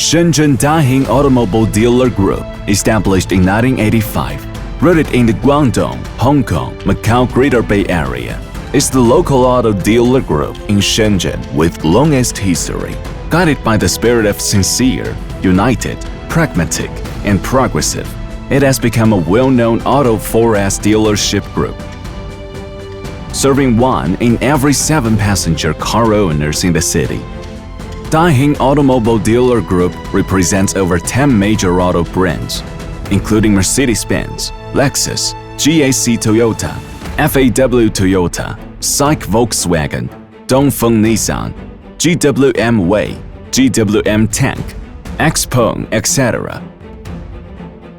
Shenzhen Daihing Automobile Dealer Group, established in 1985, rooted in the Guangdong, Hong Kong, Macau Greater Bay Area, is the local auto dealer group in Shenzhen with longest history. Guided by the spirit of sincere, united, pragmatic, and progressive, it has become a well-known auto 4S dealership group, serving 1 in every 7 passenger car owners in the city. Daihing Automobile Dealer Group represents over 10 major auto brands, including Mercedes-Benz, Lexus, GAC Toyota, FAW Toyota, SAIC Volkswagen, Dongfeng Nissan, GWM Wei, GWM Tank, XPENG, etc.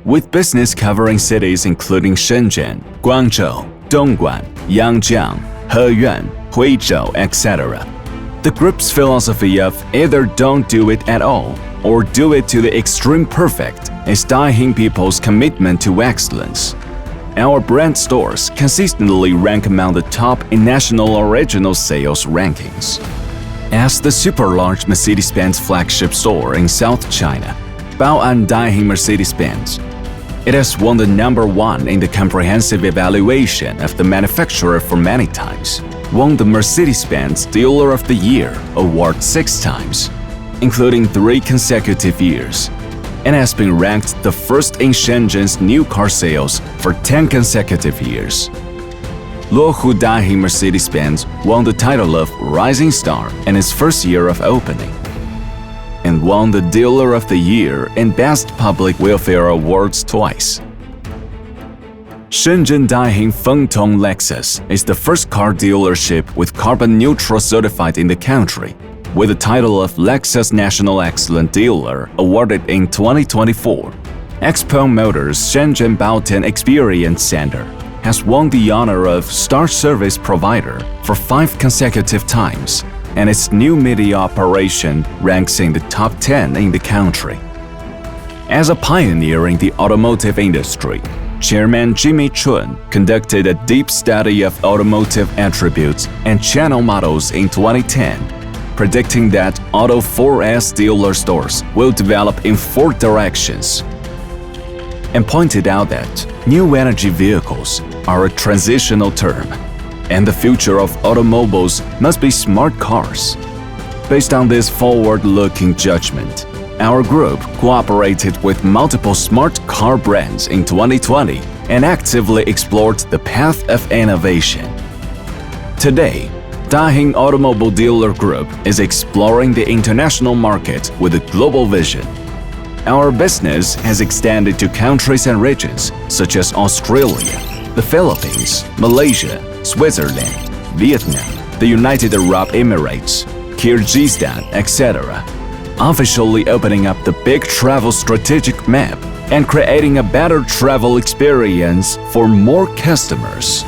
With business covering cities including Shenzhen, Guangzhou, Dongguan, Yangjiang, Heyuan, Huizhou, etc. The group's philosophy of either don't do it at all or do it to the extreme perfect is Daihing people's commitment to excellence. Our brand stores consistently rank among the top in national original sales rankings. As the super-large Mercedes-Benz flagship store in South China, Bao'an Daihing Mercedes-Benz, it has won the #1 in the comprehensive evaluation of the manufacturer for many times, won the Mercedes-Benz Dealer of the Year award 6 times, including 3 consecutive years, and has been ranked the first in Shenzhen's new car sales for 10 consecutive years. Luohu Daihing Mercedes-Benz won the title of Rising Star in its first year of opening, and won the Dealer of the Year and Best Public Welfare Awards twice. Shenzhen Daihing Fengtong Lexus is the first car dealership with carbon neutral certified in the country, with the title of Lexus National Excellent Dealer awarded in 2024. XPENG Motors Shenzhen Baotian Experience Center has won the honor of Star Service Provider for 5 consecutive times, and its new media operation ranks in the top 10 in the country. As a pioneer in the automotive industry, Chairman Jimmy Chun conducted a deep study of automotive attributes and channel models in 2010, predicting that Auto 4S dealer stores will develop in 4 directions, and pointed out that new energy vehicles are a transitional term, and the future of automobiles must be smart cars. Based on this forward-looking judgment, our group cooperated with multiple smart car brands in 2020 and actively explored the path of innovation. Today, Daihing Automobile Dealer Group is exploring the international market with a global vision. Our business has extended to countries and regions such as Australia, the Philippines, Malaysia, Switzerland, Vietnam, the United Arab Emirates, Kyrgyzstan, etc., officially opening up the big travel strategic map and creating a better travel experience for more customers.